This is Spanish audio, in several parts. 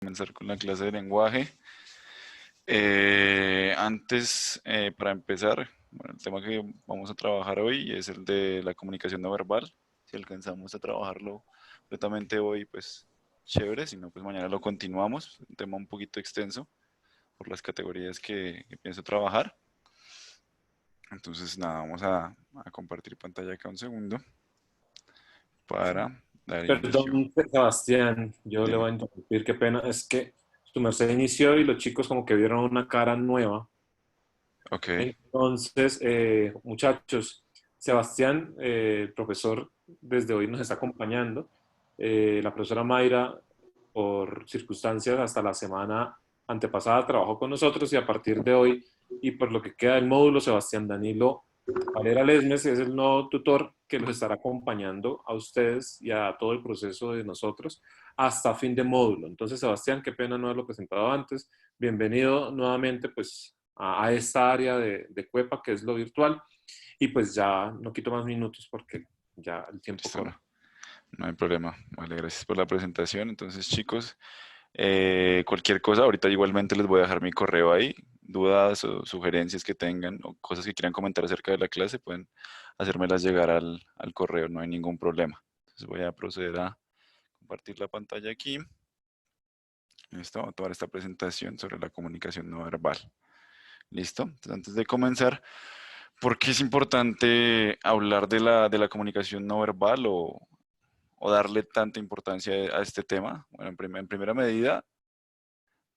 Comenzar con la clase de lenguaje. Para empezar, bueno, el tema que vamos a trabajar hoy es el de la comunicación no verbal. Si alcanzamos a trabajarlo completamente hoy, pues chévere, si no, pues mañana lo continuamos. Un tema un poquito extenso por las categorías que pienso trabajar. Entonces, nada, vamos a compartir pantalla acá un segundo para dar inicio. Perdón, Sebastián, yo le Dime. voy a interrumpir, qué pena, es que su merced inició y los chicos como que vieron una cara nueva. Ok, Entonces, muchachos, Sebastián, el profesor, desde hoy nos está acompañando. La profesora Mayra, por circunstancias, hasta la semana antepasada trabajó con nosotros y a partir de hoy y por lo que queda del módulo, Sebastián Danilo Valera Lesmes es el nuevo tutor que los estará acompañando a ustedes y a todo el proceso de nosotros hasta fin de módulo. Entonces, Sebastián, qué pena no haberlo presentado antes. Bienvenido nuevamente pues a esta área de Cuepa, que es lo virtual. Y pues ya no quito más minutos porque ya el tiempo listo, corre. no hay problema. Vale, gracias por la presentación. Entonces, chicos, cualquier cosa, ahorita igualmente les voy a dejar mi correo ahí. Dudas o sugerencias que tengan o cosas que quieran comentar acerca de la clase, pueden hacérmelas llegar al correo, no hay ningún problema. Entonces voy a proceder a compartir la pantalla aquí. Listo, voy a tomar esta presentación sobre la comunicación no verbal. Listo, entonces antes de comenzar, ¿por qué es importante hablar de la comunicación no verbal o darle tanta importancia a este tema? Bueno, en primera medida,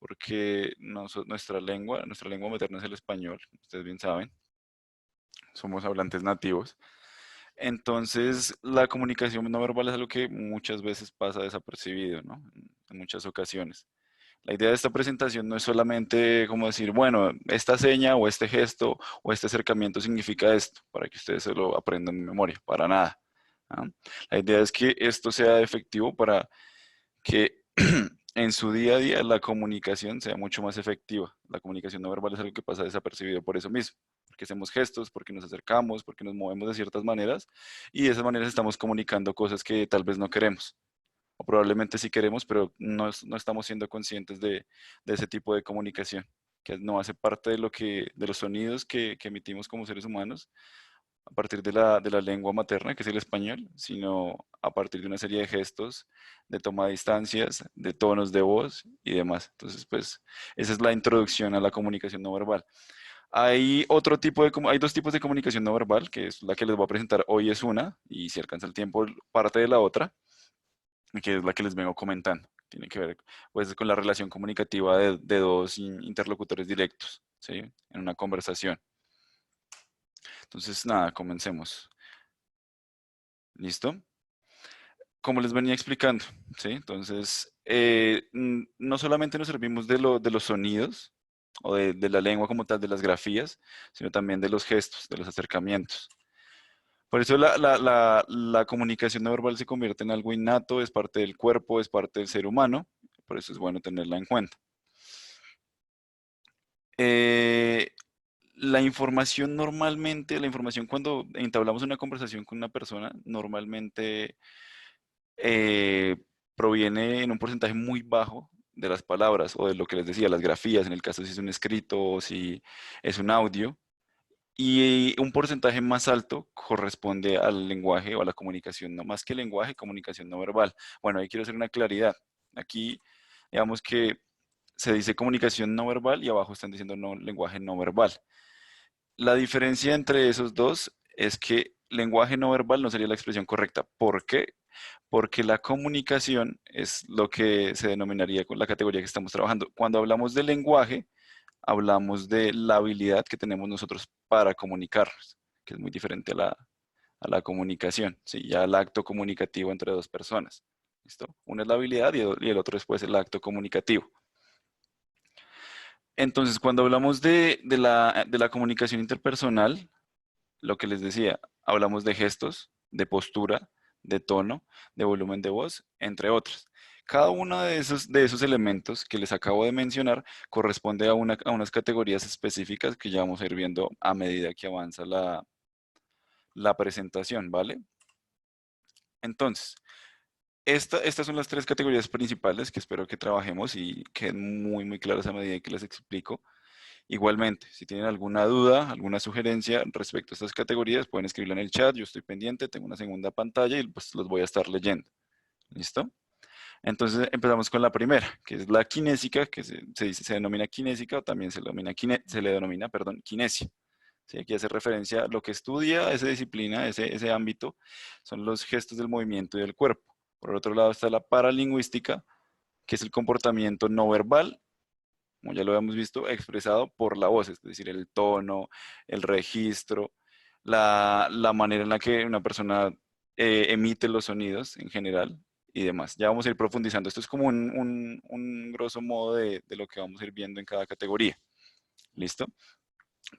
porque nuestra lengua materna es el español, ustedes bien saben, somos hablantes nativos. Entonces, la comunicación no verbal es algo que muchas veces pasa desapercibido, ¿no? En muchas ocasiones. La idea de esta presentación no es solamente como decir, bueno, esta seña o este gesto o este acercamiento significa esto, para que ustedes se lo aprendan de memoria, para nada. ¿Ah? La idea es que esto sea efectivo para que en su día a día la comunicación sea mucho más efectiva. La comunicación no verbal es algo que pasa desapercibido por eso mismo, porque hacemos gestos, porque nos acercamos, porque nos movemos de ciertas maneras y de esas maneras estamos comunicando cosas que tal vez no queremos. O probablemente sí queremos, pero no estamos siendo conscientes de ese tipo de comunicación, que no hace parte de los sonidos que emitimos como seres humanos, a partir de la lengua materna, que es el español, sino a partir de una serie de gestos, de toma de distancias, de tonos de voz y demás. Entonces, pues, esa es la introducción a la comunicación no verbal. Hay dos tipos de comunicación no verbal, que es la que les voy a presentar hoy es una, y si alcanza el tiempo, parte de la otra, que es la que les vengo comentando. Tiene que ver, pues, con la relación comunicativa de dos interlocutores directos, ¿sí? En una conversación. Entonces, nada, comencemos. ¿Listo? Como les venía explicando, ¿sí? Entonces, no solamente nos servimos de los sonidos o de la lengua como tal, de las grafías, sino también de los gestos, de los acercamientos. Por eso la comunicación no verbal se convierte en algo innato, es parte del cuerpo, es parte del ser humano, por eso es bueno tenerla en cuenta. Eh, la información cuando entablamos una conversación con una persona, normalmente eh, proviene en un porcentaje muy bajo de las palabras o de lo que les decía, las grafías, en el caso si es un escrito o si es un audio, y un porcentaje más alto corresponde al lenguaje o a la comunicación, no más que lenguaje, comunicación no verbal. Bueno, ahí quiero hacer una claridad. Aquí, digamos que se dice comunicación no verbal y abajo están diciendo no, lenguaje no verbal. La diferencia entre esos dos es que lenguaje no verbal no sería la expresión correcta. ¿Por qué? Porque la comunicación es lo que se denominaría con la categoría que estamos trabajando. Cuando hablamos de lenguaje, hablamos de la habilidad que tenemos nosotros para comunicarnos, que es muy diferente a la comunicación, ¿sí? Ya el acto comunicativo entre dos personas. ¿Listo? Una es la habilidad y el otro es pues el acto comunicativo. Entonces, cuando hablamos de la comunicación interpersonal, lo que les decía, hablamos de gestos, de postura, de tono, de volumen de voz, entre otros. Cada uno de esos elementos que les acabo de mencionar corresponde a unas categorías específicas que ya vamos a ir viendo a medida que avanza la presentación, ¿vale? Entonces, Estas son las tres categorías principales que espero que trabajemos y queden muy, muy claras a medida que las explico. Igualmente, si tienen alguna duda, alguna sugerencia respecto a estas categorías, pueden escribirla en el chat, yo estoy pendiente, tengo una segunda pantalla y pues los voy a estar leyendo. ¿Listo? Entonces empezamos con la primera, que es la kinésica, que se denomina kinésica o también se le denomina, perdón, kinesia. ¿Sí? Aquí hace referencia a lo que estudia esa disciplina, ese ámbito, son los gestos del movimiento y del cuerpo. Por otro lado está la paralingüística, que es el comportamiento no verbal, como ya lo habíamos visto, expresado por la voz, es decir, el tono, el registro, la manera en la que una persona emite los sonidos en general y demás. Ya vamos a ir profundizando. Esto es como un grosso modo de lo que vamos a ir viendo en cada categoría. ¿Listo?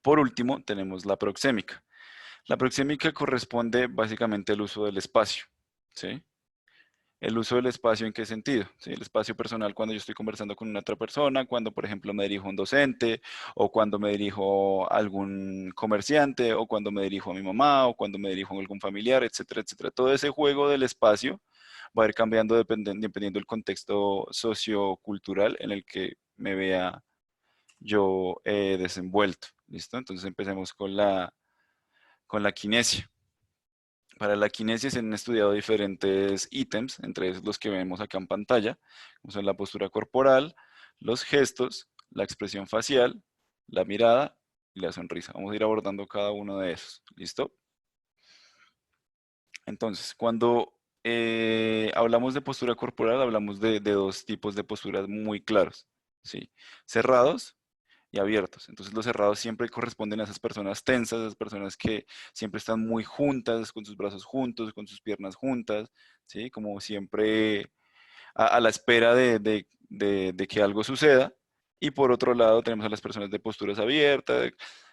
Por último, tenemos la proxémica. La proxémica corresponde básicamente al uso del espacio. ¿Sí? El uso del espacio, ¿en qué sentido? ¿Sí? El espacio personal cuando yo estoy conversando con una otra persona, cuando por ejemplo me dirijo a un docente, o cuando me dirijo a algún comerciante, o cuando me dirijo a mi mamá, o cuando me dirijo a algún familiar, etcétera, etcétera. Todo ese juego del espacio va a ir cambiando dependiendo del contexto sociocultural en el que me vea yo desenvuelto. ¿Listo? Entonces empecemos con la kinesia. Para la kinesia se han estudiado diferentes ítems, entre esos los que vemos acá en pantalla, como son la postura corporal, los gestos, la expresión facial, la mirada y la sonrisa. Vamos a ir abordando cada uno de esos. ¿Listo? Entonces, cuando hablamos de postura corporal, hablamos de dos tipos de posturas muy claros. ¿Sí? Cerrados y abiertos. Entonces los cerrados siempre corresponden a esas personas tensas, esas personas que siempre están muy juntas, con sus brazos juntos, con sus piernas juntas, ¿sí? Como siempre a la espera de que algo suceda. Y por otro lado tenemos a las personas de posturas abiertas,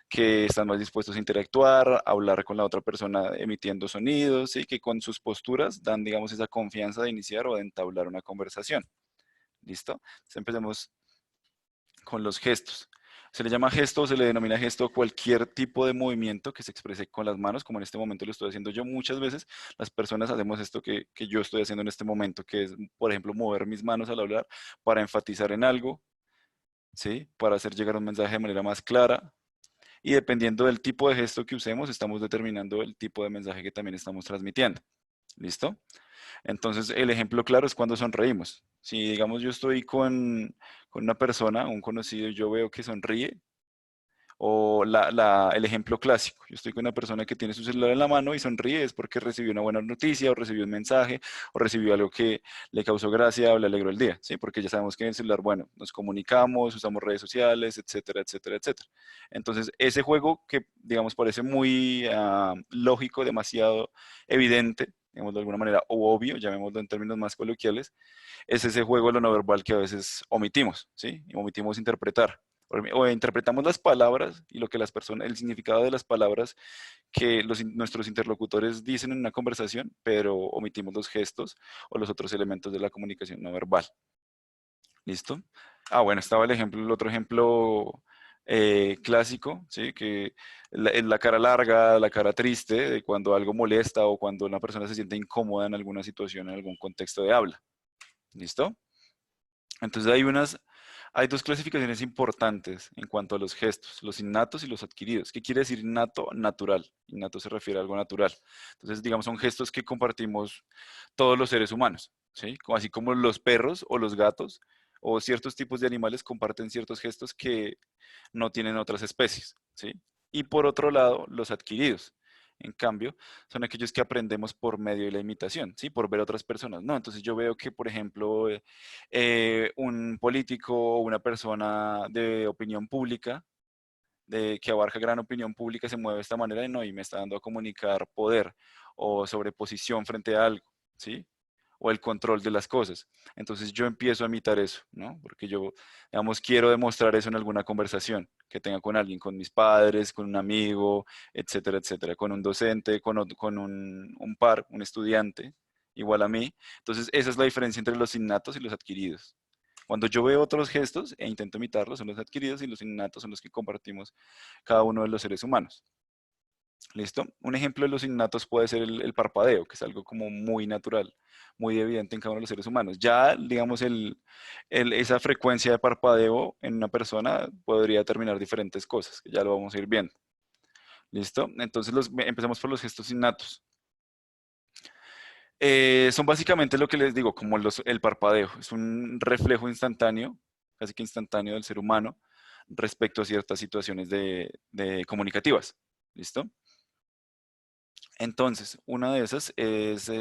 que están más dispuestos a interactuar, a hablar con la otra persona emitiendo sonidos, ¿sí? Que con sus posturas dan, digamos, esa confianza de iniciar o de entablar una conversación. ¿Listo? Entonces empecemos con los gestos. Se le llama gesto o se le denomina gesto a cualquier tipo de movimiento que se exprese con las manos, como en este momento lo estoy haciendo yo. Muchas veces las personas hacemos esto que yo estoy haciendo en este momento, que es, por ejemplo, mover mis manos al hablar para enfatizar en algo, ¿sí? Para hacer llegar un mensaje de manera más clara. Y dependiendo del tipo de gesto que usemos, estamos determinando el tipo de mensaje que también estamos transmitiendo. ¿Listo? Entonces, el ejemplo claro es cuando sonreímos. Si, digamos, yo estoy con una persona, un conocido, y yo veo que sonríe, o el ejemplo clásico, yo estoy con una persona que tiene su celular en la mano y sonríe, es porque recibió una buena noticia, o recibió un mensaje, o recibió algo que le causó gracia o le alegró el día, ¿sí? Porque ya sabemos que en el celular, bueno, nos comunicamos, usamos redes sociales, etcétera, etcétera, etcétera. Entonces, ese juego que, digamos, parece muy lógico, demasiado evidente, digamos de alguna manera, o obvio, llamémoslo en términos más coloquiales, es ese juego de lo no verbal que a veces omitimos, ¿sí? Y omitimos interpretar. O interpretamos las palabras y lo que las personas, el significado de las palabras que nuestros interlocutores dicen en una conversación, pero omitimos los gestos o los otros elementos de la comunicación no verbal. ¿Listo? Ah, bueno, estaba el otro ejemplo clásico, ¿sí? Que la cara larga, la cara triste, de cuando algo molesta o cuando una persona se siente incómoda en alguna situación, en algún contexto de habla. ¿Listo? Entonces hay dos clasificaciones importantes en cuanto a los gestos, los innatos y los adquiridos. ¿Qué quiere decir innato? Natural. Innato se refiere a algo natural. Entonces, digamos, son gestos que compartimos todos los seres humanos, ¿sí? Así como los perros o los gatos o ciertos tipos de animales comparten ciertos gestos que no tienen otras especies, ¿sí? Y por otro lado, los adquiridos. En cambio, son aquellos que aprendemos por medio de la imitación, ¿sí? Por ver a otras personas, ¿no? Entonces yo veo que, por ejemplo, un político o una persona de opinión pública, que abarca gran opinión pública, se mueve de esta manera y no, y me está dando a comunicar poder o sobreposición frente a algo, ¿sí? O el control de las cosas. Entonces yo empiezo a imitar eso, ¿no? Porque yo, digamos, quiero demostrar eso en alguna conversación que tenga con alguien, con mis padres, con un amigo, etcétera, etcétera, con un docente, con un par, un estudiante, igual a mí. Entonces esa es la diferencia entre los innatos y los adquiridos. Cuando yo veo otros gestos e intento imitarlos, son los adquiridos y los innatos son los que compartimos cada uno de los seres humanos. ¿Listo? Un ejemplo de los innatos puede ser el parpadeo, que es algo como muy natural, muy evidente en cada uno de los seres humanos. Ya, digamos, esa frecuencia de parpadeo en una persona podría determinar diferentes cosas, que ya lo vamos a ir viendo. ¿Listo? Entonces empecemos por los gestos innatos. Son básicamente lo que les digo, como el parpadeo. Es un reflejo instantáneo, casi que instantáneo del ser humano respecto a ciertas situaciones de comunicativas. ¿Listo? Entonces, una de esas es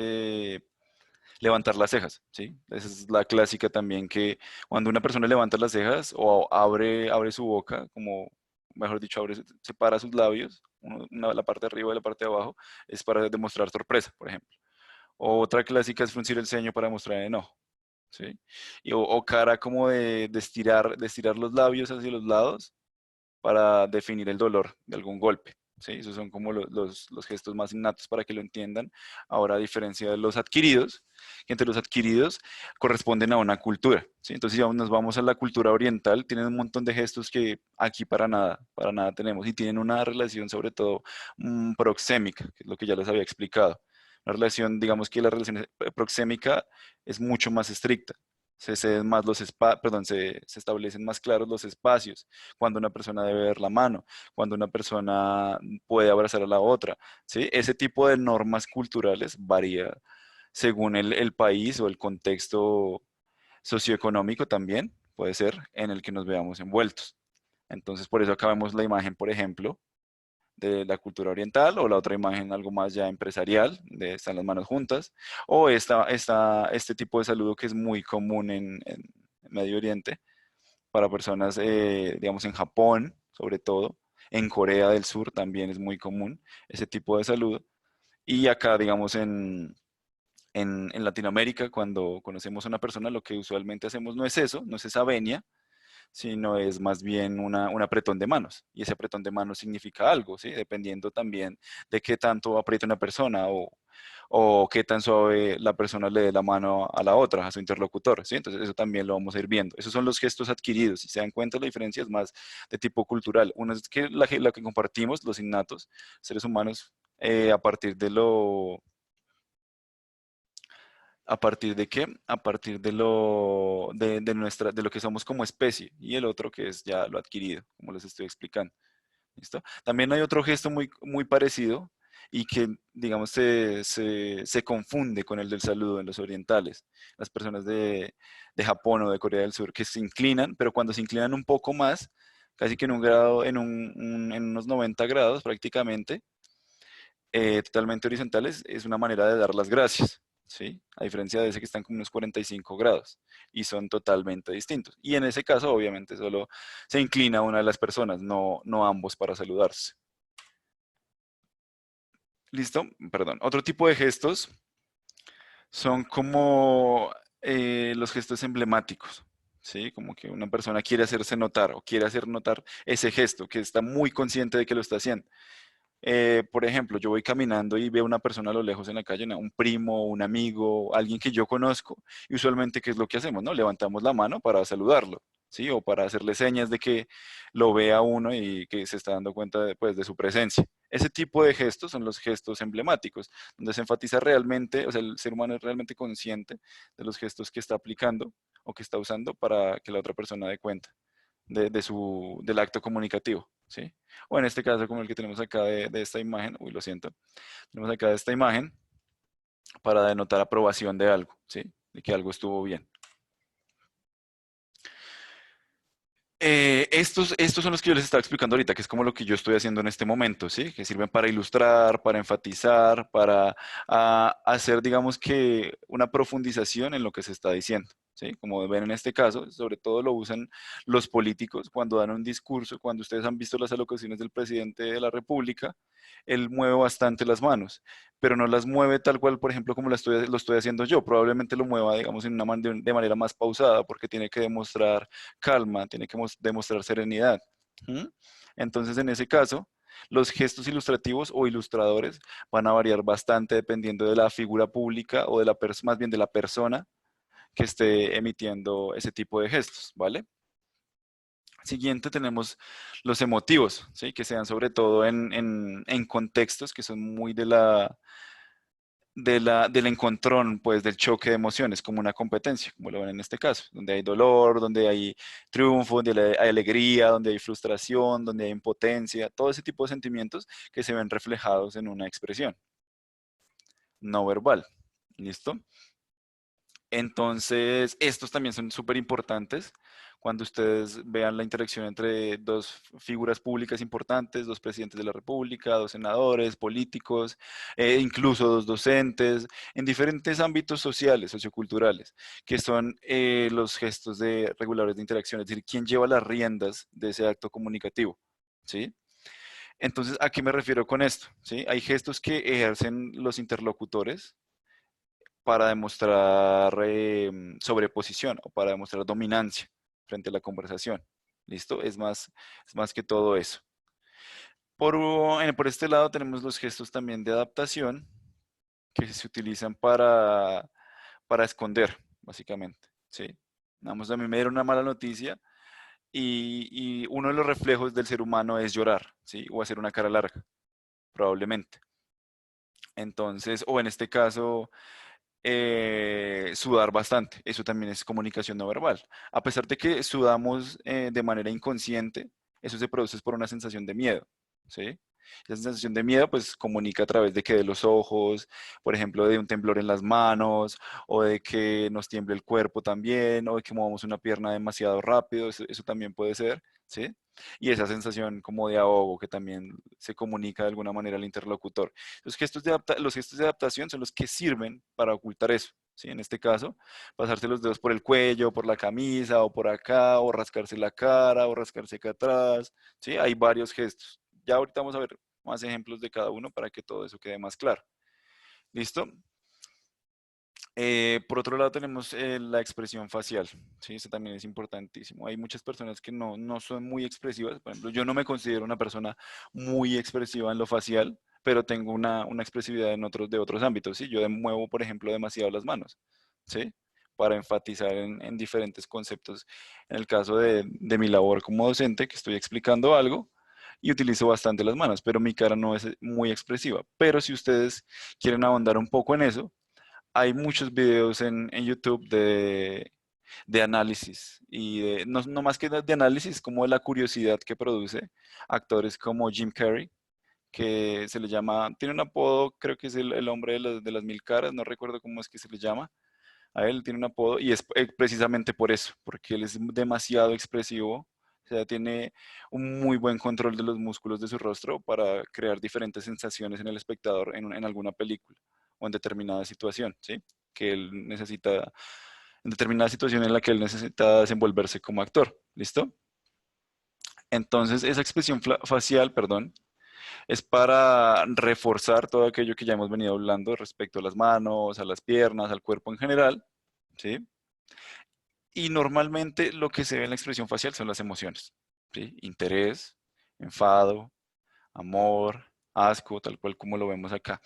levantar las cejas, ¿sí? Esa es la clásica también que cuando una persona levanta las cejas o abre su boca, como, mejor dicho, separa sus labios, la parte de arriba y la parte de abajo, es para demostrar sorpresa, por ejemplo. O otra clásica es fruncir el ceño para mostrar enojo, ¿sí? O cara como de estirar los labios hacia los lados para definir el dolor de algún golpe. ¿Sí? Esos son como los gestos más innatos para que lo entiendan. Ahora, a diferencia de los adquiridos, que entre los adquiridos corresponden a una cultura. ¿Sí? Entonces, si nos vamos a la cultura oriental, tienen un montón de gestos que aquí para nada tenemos y tienen una relación sobre todo proxémica, que es lo que ya les había explicado. Una relación, digamos que la relación proxémica es mucho más estricta. Se establecen más claros los espacios, cuando una persona debe ver la mano, cuando una persona puede abrazar a la otra, ¿sí? Ese tipo de normas culturales varía según el país o el contexto socioeconómico también, puede ser, en el que nos veamos envueltos. Entonces, por eso acá vemos la imagen, por ejemplo, de la cultura oriental, o la otra imagen algo más ya empresarial, de están las manos juntas, o este tipo de saludo que es muy común en Medio Oriente, para personas, digamos, en Japón, sobre todo, en Corea del Sur también es muy común ese tipo de saludo. Y acá, digamos, en Latinoamérica, cuando conocemos a una persona, lo que usualmente hacemos no es eso, no es esa venia, sino es más bien un apretón de manos. Y ese apretón de manos significa algo, ¿sí? Dependiendo también de qué tanto aprieta una persona o qué tan suave la persona le dé la mano a la otra, a su interlocutor, ¿sí? Entonces eso también lo vamos a ir viendo. Esos son los gestos adquiridos. Si se dan cuenta, la diferencia es más de tipo cultural. Uno es que la que compartimos, los innatos, seres humanos, a partir de ¿A partir de qué? A partir de lo que somos como especie, y el otro que es ya lo adquirido, como les estoy explicando. ¿Listo? También hay otro gesto muy parecido y que, digamos, se confunde con el del saludo en los orientales. Las personas de Japón o de Corea del Sur que se inclinan, pero cuando se inclinan un poco más, casi que en un grado, en unos 90 grados prácticamente, totalmente horizontales, es una manera de dar las gracias, ¿sí? A diferencia de ese que están como unos 45 grados y son totalmente distintos. Y en ese caso, obviamente, solo se inclina una de las personas, no ambos para saludarse. ¿Listo? Perdón. Otro tipo de gestos son como los gestos emblemáticos. ¿Sí? Como que una persona quiere hacerse notar o quiere hacer notar ese gesto, que está muy consciente de que lo está haciendo. Por ejemplo, yo voy caminando y veo una persona a lo lejos en la calle, un primo, un amigo, alguien que yo conozco, y usualmente, ¿qué es lo que hacemos? ¿No? Levantamos la mano para saludarlo, ¿sí? O para hacerle señas de que lo vea uno y que se está dando cuenta de, pues, de su presencia. Ese tipo de gestos son los gestos emblemáticos, donde se enfatiza realmente, o sea, el ser humano es realmente consciente de los gestos que está aplicando o que está usando para que la otra persona dé cuenta del acto comunicativo, ¿sí? O en este caso, como el que tenemos acá de esta imagen, uy, lo siento, tenemos acá de esta imagen para denotar aprobación de algo, ¿sí? De que algo estuvo bien. Estos son los que yo les estaba explicando ahorita, que es como lo que yo estoy haciendo en este momento, ¿sí? Que sirven para ilustrar, para enfatizar, para hacer, digamos que, una profundización en lo que se está diciendo, ¿sí? Como ven en este caso, sobre todo lo usan los políticos cuando dan un discurso, cuando ustedes han visto las alocuciones del presidente de la República, él mueve bastante las manos, pero no las mueve tal cual, por ejemplo, como lo estoy haciendo yo. Probablemente lo mueva, digamos, de manera más pausada, porque tiene que demostrar calma, tiene que demostrar serenidad. ¿Mm? Entonces, en ese caso, los gestos ilustrativos o ilustradores van a variar bastante dependiendo de la figura pública o más bien de la persona que esté emitiendo ese tipo de gestos, ¿vale? Siguiente tenemos los emotivos, ¿sí? Que se dan sobre todo en contextos que son muy del encontrón, pues del choque de emociones, como una competencia, como lo ven en este caso, donde hay dolor, donde hay triunfo, donde hay alegría, donde hay frustración, donde hay impotencia, todo ese tipo de sentimientos que se ven reflejados en una expresión no verbal. ¿Listo? Entonces, estos también son súper importantes cuando ustedes vean la interacción entre dos figuras públicas importantes, dos presidentes de la República, dos senadores, políticos, incluso dos docentes, en diferentes ámbitos sociales, socioculturales, que son los gestos de reguladores de interacción, es decir, quién lleva las riendas de ese acto comunicativo, ¿sí? Entonces, ¿a qué me refiero con esto? ¿Sí? Hay gestos que ejercen los interlocutores para demostrar sobreposición o para demostrar dominancia frente a la conversación. ¿Listo? Es más que todo eso. Por este lado tenemos los gestos también de adaptación que se utilizan para esconder, básicamente. ¿Sí? Vamos, a mí me dieron una mala noticia y uno de los reflejos del ser humano es llorar, ¿sí? O hacer una cara larga, probablemente. Entonces, o en este caso, sudar bastante. Eso también es comunicación no verbal. A pesar de que sudamos de manera inconsciente, eso se produce por una sensación de miedo, ¿sí? Esa sensación de miedo pues comunica a través de que de los ojos, por ejemplo, de un temblor en las manos, o de que nos tiemble el cuerpo también, o de que movamos una pierna demasiado rápido, eso también puede ser, ¿sí? Y esa sensación como de ahogo que también se comunica de alguna manera al interlocutor. Los gestos de adaptación son los que sirven para ocultar eso. ¿Sí? En este caso, pasarse los dedos por el cuello, por la camisa, o por acá, o rascarse la cara, o rascarse acá atrás. ¿Sí? Hay varios gestos. Ya ahorita vamos a ver más ejemplos de cada uno para que todo eso quede más claro. ¿Listo? Por otro lado tenemos la expresión facial, ¿sí? Eso también es importantísimo. Hay muchas personas que no son muy expresivas. Por ejemplo, yo no me considero una persona muy expresiva en lo facial, pero tengo una expresividad de otros ámbitos, ¿sí? Yo muevo, por ejemplo, demasiado las manos, ¿sí? Para enfatizar en diferentes conceptos. En el caso de mi labor como docente, que estoy explicando algo, y utilizo bastante las manos, pero mi cara no es muy expresiva. Pero si ustedes quieren ahondar un poco en eso, hay muchos videos en YouTube de análisis y no más que de análisis, como de la curiosidad que produce actores como Jim Carrey, que se le llama, tiene un apodo, creo que es el hombre de las mil caras, no recuerdo cómo es que se le llama. A él tiene un apodo y es precisamente por eso, porque él es demasiado expresivo, o sea, tiene un muy buen control de los músculos de su rostro para crear diferentes sensaciones en el espectador en alguna película o en determinada situación, ¿sí? Que él necesita, en determinada situación en la que él necesita desenvolverse como actor, ¿listo? Entonces, esa expresión facial, perdón, es para reforzar todo aquello que ya hemos venido hablando respecto a las manos, a las piernas, al cuerpo en general, ¿sí? Y normalmente lo que se ve en la expresión facial son las emociones, ¿sí? Interés, enfado, amor, asco, tal cual como lo vemos acá.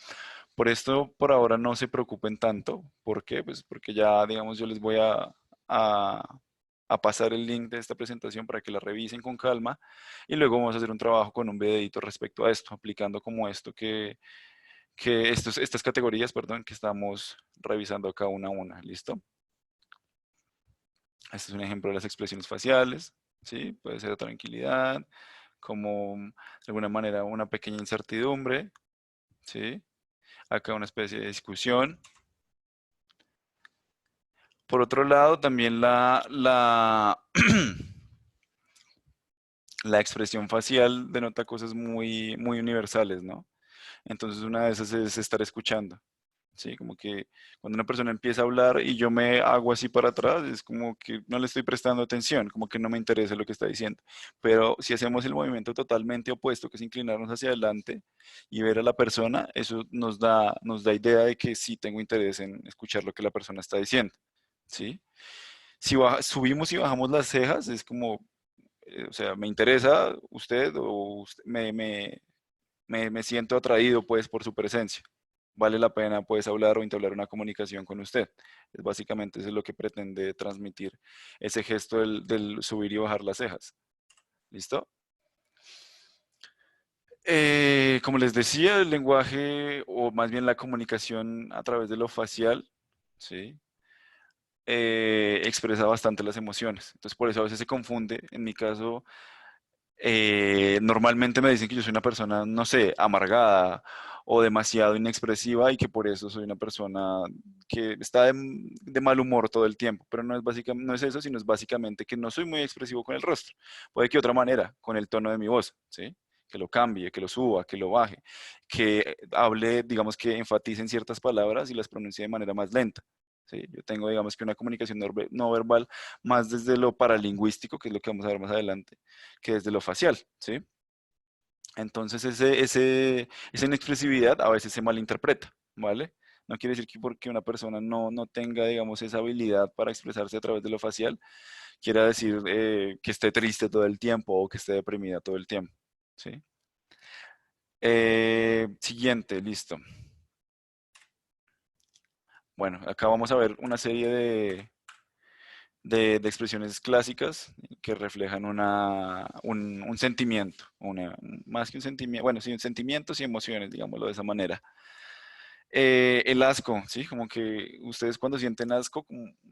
Por esto, por ahora no se preocupen tanto. ¿Por qué? Pues porque ya, digamos, yo les voy a, a pasar el link de esta presentación para que la revisen con calma y luego vamos a hacer un trabajo con un videito respecto a esto, aplicando como esto estas categorías, perdón, que estamos revisando acá una a una. ¿Listo? Este es un ejemplo de las expresiones faciales, ¿sí? Puede ser tranquilidad, como de alguna manera una pequeña incertidumbre, ¿sí? Acá una especie de discusión. Por otro lado, también la expresión facial denota cosas muy universales, ¿no? Entonces una de esas es estar escuchando. Sí, como que cuando una persona empieza a hablar y yo me hago así para atrás, es como que no le estoy prestando atención, como que no me interesa lo que está diciendo. Pero si hacemos el movimiento totalmente opuesto, que es inclinarnos hacia adelante y ver a la persona, eso nos da idea de que sí tengo interés en escuchar lo que la persona está diciendo. ¿Sí? Si subimos y bajamos las cejas, es como, o sea, me interesa usted o me siento atraído pues por su presencia. Vale la pena pues hablar o entablar una comunicación con usted. Es básicamente eso es lo que pretende transmitir ese gesto del subir y bajar las cejas. ¿Listo? Como les decía, el lenguaje, o más bien la comunicación a través de lo facial, ¿sí? Expresa bastante las emociones. Entonces, por eso a veces se confunde. En mi caso, normalmente me dicen que yo soy una persona, no sé, amargada o demasiado inexpresiva y que por eso soy una persona que está de mal humor todo el tiempo, pero no es básicamente, no es eso, sino es básicamente que no soy muy expresivo con el rostro. Puede que de otra manera, con el tono de mi voz, ¿sí? Que lo cambie, que lo suba, que lo baje, que hable, digamos que enfatice en ciertas palabras y las pronuncie de manera más lenta. ¿Sí? Yo tengo, digamos que una comunicación no verbal más desde lo paralingüístico, que es lo que vamos a ver más adelante, que desde lo facial, ¿sí? Entonces esa inexpresividad a veces se malinterpreta, ¿vale? No quiere decir que porque una persona no tenga, digamos, esa habilidad para expresarse a través de lo facial, quiera decir que esté triste todo el tiempo o que esté deprimida todo el tiempo, ¿sí? Siguiente, listo. Bueno, acá vamos a ver una serie de expresiones clásicas que reflejan un sentimiento, más que un sentimiento, bueno, sí, sentimientos y emociones, digámoslo de esa manera. El asco, ¿sí? Como que ustedes cuando sienten asco,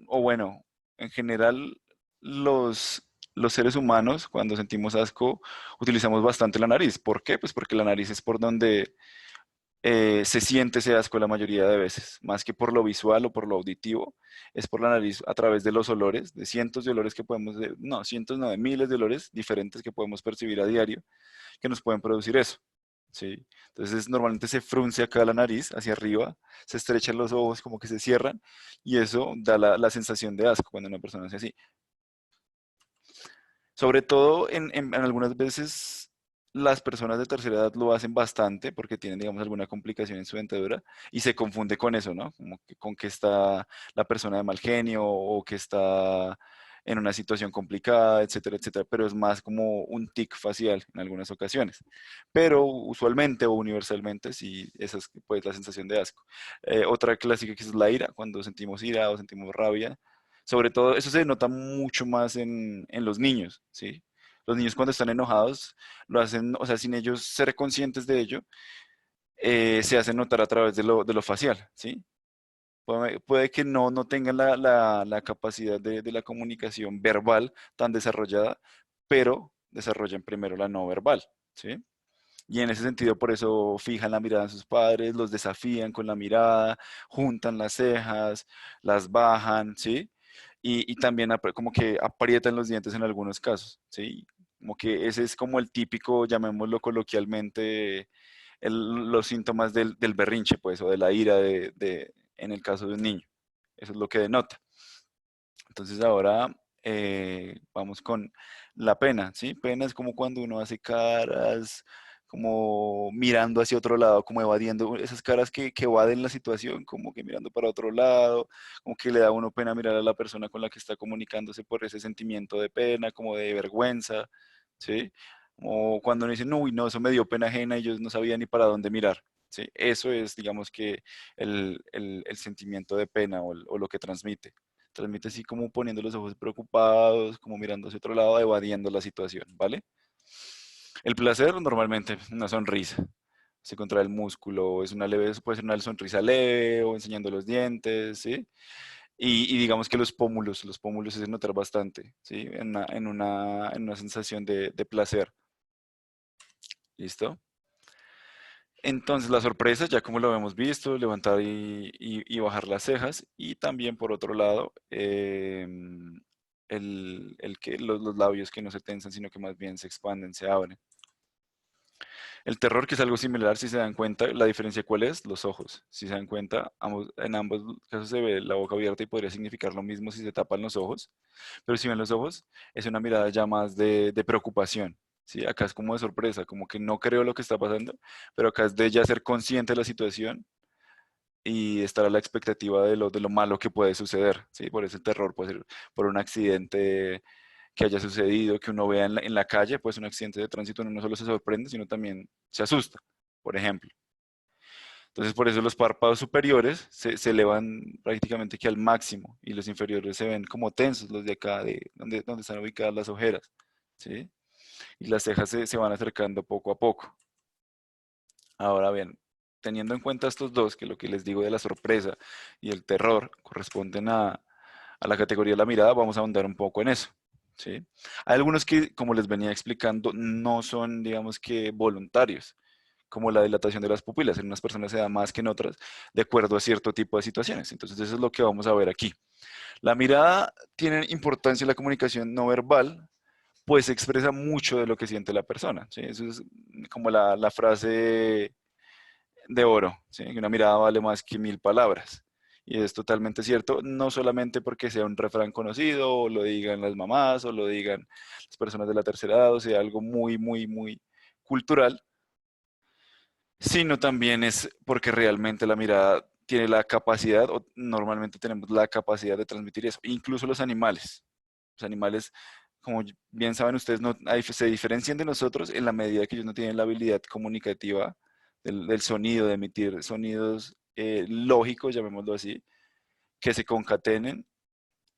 o bueno, en general los seres humanos cuando sentimos asco utilizamos bastante la nariz. ¿Por qué? Pues porque la nariz es por donde se siente ese asco la mayoría de veces, más que por lo visual o por lo auditivo, es por la nariz a través de los olores, de cientos de olores que podemos, no, cientos no, de miles de olores diferentes que podemos percibir a diario, que nos pueden producir eso. ¿Sí? Entonces normalmente se frunce acá la nariz hacia arriba, se estrechan los ojos como que se cierran y eso da la sensación de asco cuando una persona hace así. Sobre todo en algunas veces las personas de tercera edad lo hacen bastante porque tienen, digamos, alguna complicación en su dentadura y se confunde con eso, ¿no? Como que con que está la persona de mal genio o que está en una situación complicada, etcétera, etcétera, pero es más como un tic facial en algunas ocasiones. Pero usualmente o universalmente sí, esa es pues la sensación de asco. Otra clásica que es la ira, cuando sentimos ira o sentimos rabia, sobre todo, eso se nota mucho más en los niños, ¿sí? Los niños cuando están enojados lo hacen, o sea, sin ellos ser conscientes de ello, se hacen notar a través de lo facial, ¿sí? Puede que no tengan la capacidad de la comunicación verbal tan desarrollada, pero desarrollan primero la no verbal, ¿sí? Y en ese sentido, por eso fijan la mirada en sus padres, los desafían con la mirada, juntan las cejas, las bajan, ¿sí? Y también como que aprietan los dientes en algunos casos, ¿sí? Como que ese es como el típico, llamémoslo coloquialmente, los síntomas del berrinche, pues, o de la ira en el caso de un niño. Eso es lo que denota. Entonces ahora vamos con la pena, ¿sí? Pena es como cuando uno hace caras, como mirando hacia otro lado, como evadiendo esas caras que evaden la situación, como que mirando para otro lado, como que le da a uno pena mirar a la persona con la que está comunicándose por ese sentimiento de pena, como de vergüenza, ¿sí? O cuando uno dice, no, uy, no, eso me dio pena ajena y yo no sabía ni para dónde mirar, ¿sí? Eso es, digamos que el sentimiento de pena o lo que transmite. Transmite así como poniendo los ojos preocupados, como mirando hacia otro lado, evadiendo la situación, ¿vale? El placer normalmente una sonrisa. Se contrae el músculo, es una leve, puede ser una sonrisa leve o enseñando los dientes, ¿sí? Y digamos que los pómulos se hacen notar bastante, ¿sí? En una sensación de placer, ¿listo? Entonces la sorpresa, ya como lo hemos visto, levantar y bajar las cejas y también por otro lado el que los labios que no se tensan sino que más bien se expanden, se abren. El terror que es algo similar, si se dan cuenta, la diferencia cuál es, los ojos. Si se dan cuenta, en ambos casos se ve la boca abierta y podría significar lo mismo si se tapan los ojos, pero si ven los ojos es una mirada ya más de preocupación. ¿Sí? Acá es como de sorpresa, como que no creo lo que está pasando, pero acá es de ya ser consciente de la situación y estar a la expectativa de lo malo que puede suceder, ¿sí? Por ese terror, puede ser por un accidente que haya sucedido, que uno vea en la calle, pues un accidente de tránsito, uno no solo se sorprende, sino también se asusta, por ejemplo. Entonces, por eso los párpados superiores se elevan prácticamente que al máximo y los inferiores se ven como tensos, los de acá, donde están ubicadas las ojeras, ¿sí? y las cejas se van acercando poco a poco. Ahora bien, teniendo en cuenta estos dos, que lo que les digo de la sorpresa y el terror corresponden a la categoría de la mirada, vamos a ahondar un poco en eso. ¿Sí? Hay algunos que, como les venía explicando, no son, digamos que, voluntarios, como la dilatación de las pupilas. En unas personas se da más que en otras, de acuerdo a cierto tipo de situaciones. Entonces, eso es lo que vamos a ver aquí. La mirada tiene importancia en la comunicación no verbal, pues expresa mucho de lo que siente la persona. ¿Sí? Eso es como la frase de oro, ¿sí? Que una mirada vale más que 1000 palabras. Y es totalmente cierto, no solamente porque sea un refrán conocido, o lo digan las mamás, o lo digan las personas de la tercera edad, o sea, algo muy, muy, muy cultural, sino también es porque realmente la mirada tiene la capacidad, o normalmente tenemos la capacidad de transmitir eso. Incluso los animales, como bien saben ustedes, no, se diferencian de nosotros en la medida que ellos no tienen la habilidad comunicativa del sonido, de emitir sonidos lógicos, llamémoslo así, que se concatenen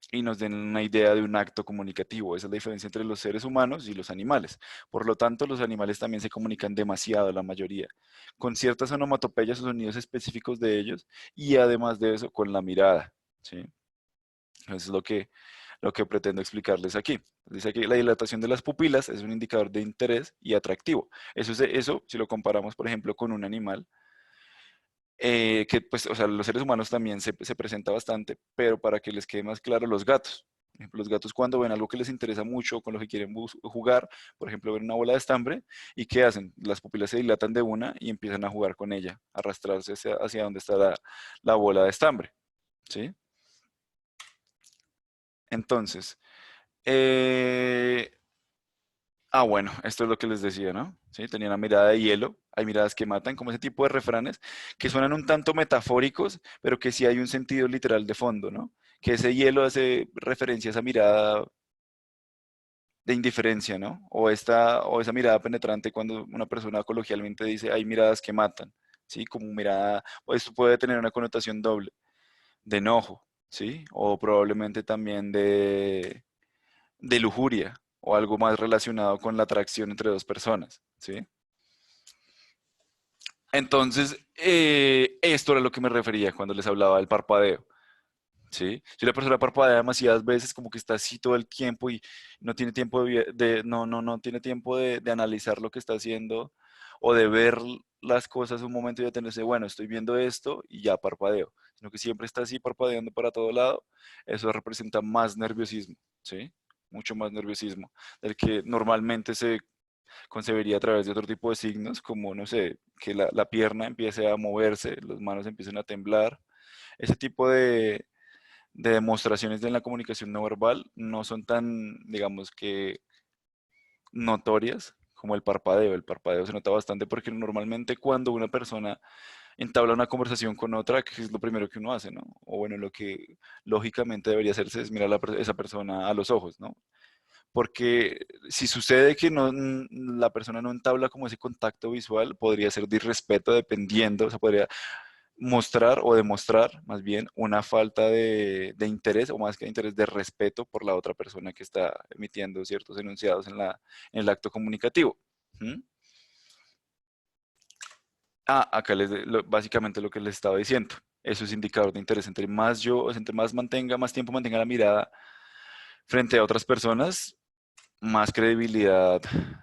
y nos den una idea de un acto comunicativo. Esa es la diferencia entre los seres humanos y los animales. Por lo tanto, los animales también se comunican demasiado, la mayoría, con ciertas onomatopeyas o sonidos específicos de ellos y además de eso, con la mirada. ¿Sí? Eso es lo que pretendo explicarles aquí. Dice que la dilatación de las pupilas es un indicador de interés y atractivo. Eso si lo comparamos, por ejemplo, con un animal, que pues, o sea, los seres humanos también se presenta bastante, pero para que les quede más claro, los gatos. Por ejemplo, los gatos cuando ven algo que les interesa mucho, con lo que quieren jugar, por ejemplo, ven una bola de estambre, ¿y qué hacen? Las pupilas se dilatan de una y empiezan a jugar con ella, a arrastrarse hacia donde está la bola de estambre, ¿sí? Entonces, eh, bueno, esto es lo que les decía, ¿no? Sí, tenía una mirada de hielo, hay miradas que matan, como ese tipo de refranes que suenan un tanto metafóricos, pero que sí hay un sentido literal de fondo, ¿no? Que ese hielo hace referencia a esa mirada de indiferencia, ¿no? O esa mirada penetrante cuando una persona coloquialmente dice, hay miradas que matan, ¿sí? Como mirada, o esto puede tener una connotación doble, de enojo, ¿sí? O probablemente también de lujuria o algo más relacionado con la atracción entre dos personas, ¿sí? Entonces, esto era lo que me refería cuando les hablaba del parpadeo, ¿sí? Si la persona parpadea demasiadas veces, como que está así todo el tiempo y no tiene tiempo no tiene tiempo de analizar lo que está haciendo o de ver las cosas un momento y detenerse, bueno, estoy viendo esto y ya parpadeo, sino que siempre está así parpadeando para todo lado, eso representa más nerviosismo, ¿sí? Mucho más nerviosismo, del que normalmente se concebiría a través de otro tipo de signos, como, no sé, que la pierna empiece a moverse, las manos empiecen a temblar. Ese tipo de demostraciones de la comunicación no verbal no son tan, digamos que, notorias como el parpadeo. El parpadeo se nota bastante porque normalmente cuando una persona entabla una conversación con otra, que es lo primero que uno hace, ¿no? O bueno, lo que lógicamente debería hacerse es mirar a esa persona a los ojos, ¿no? Porque si sucede que no, la persona no entabla como ese contacto visual, podría ser de irrespeto dependiendo, o sea, podría mostrar o demostrar más bien una falta de interés o más que de interés de respeto por la otra persona que está emitiendo ciertos enunciados en el acto comunicativo. ¿Mm? Acá básicamente lo que les estaba diciendo. Eso es indicador de interés. Entre más entre más mantenga, más tiempo mantenga la mirada frente a otras personas, más credibilidad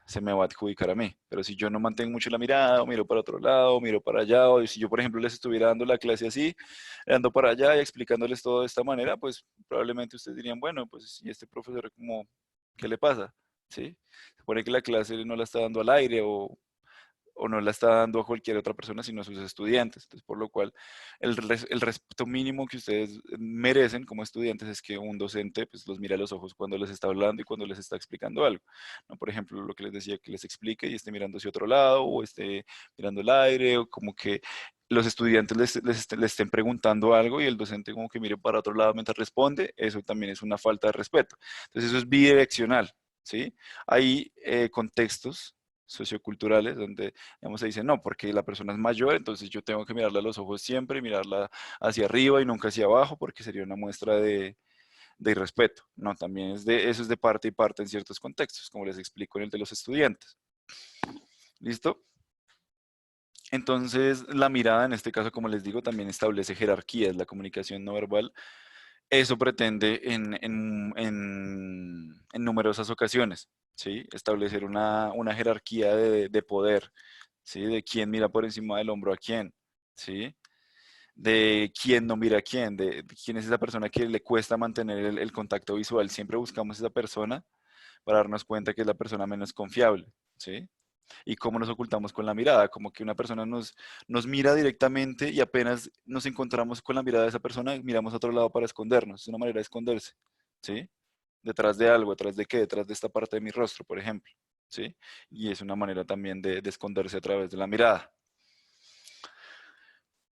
se me va a adjudicar a mí. Pero si yo no mantengo mucho la mirada, o miro para otro lado, o miro para allá, o si yo, por ejemplo, les estuviera dando la clase así, dando para allá y explicándoles todo de esta manera, pues probablemente ustedes dirían, bueno, pues, ¿y este profesor como, qué le pasa? ¿Sí? Se supone que la clase no la está dando al aire o no la está dando a cualquier otra persona, sino a sus estudiantes. Entonces, por lo cual, el respeto mínimo que ustedes merecen como estudiantes es que un docente pues, los mire a los ojos cuando les está hablando y cuando les está explicando algo. ¿No? Por ejemplo, lo que les decía, que les explique y esté mirando hacia otro lado o esté mirando el aire o como que los estudiantes les estén preguntando algo y el docente como que mire para otro lado mientras responde, eso también es una falta de respeto. Entonces eso es bidireccional, ¿sí? Hay contextos socioculturales donde digamos, se dice, no, porque la persona es mayor, entonces yo tengo que mirarla a los ojos siempre, mirarla hacia arriba y nunca hacia abajo, porque sería una muestra de irrespeto. No, también eso es de parte y parte en ciertos contextos, como les explico en el de los estudiantes. ¿Listo? Entonces, la mirada en este caso, como les digo, también establece jerarquías. La comunicación no verbal, eso pretende en numerosas ocasiones, ¿sí? Establecer una jerarquía de poder, ¿sí? De quién mira por encima del hombro a quién, ¿sí? De quién no mira a quién, de quién es esa persona que le cuesta mantener el contacto visual. Siempre buscamos esa persona para darnos cuenta que es la persona menos confiable, ¿sí? Y cómo nos ocultamos con la mirada, como que una persona nos mira directamente y apenas nos encontramos con la mirada de esa persona, miramos a otro lado para escondernos. Es una manera de esconderse, ¿sí? Detrás de algo, detrás de qué, detrás de esta parte de mi rostro, por ejemplo, ¿sí? Y es una manera también de esconderse a través de la mirada.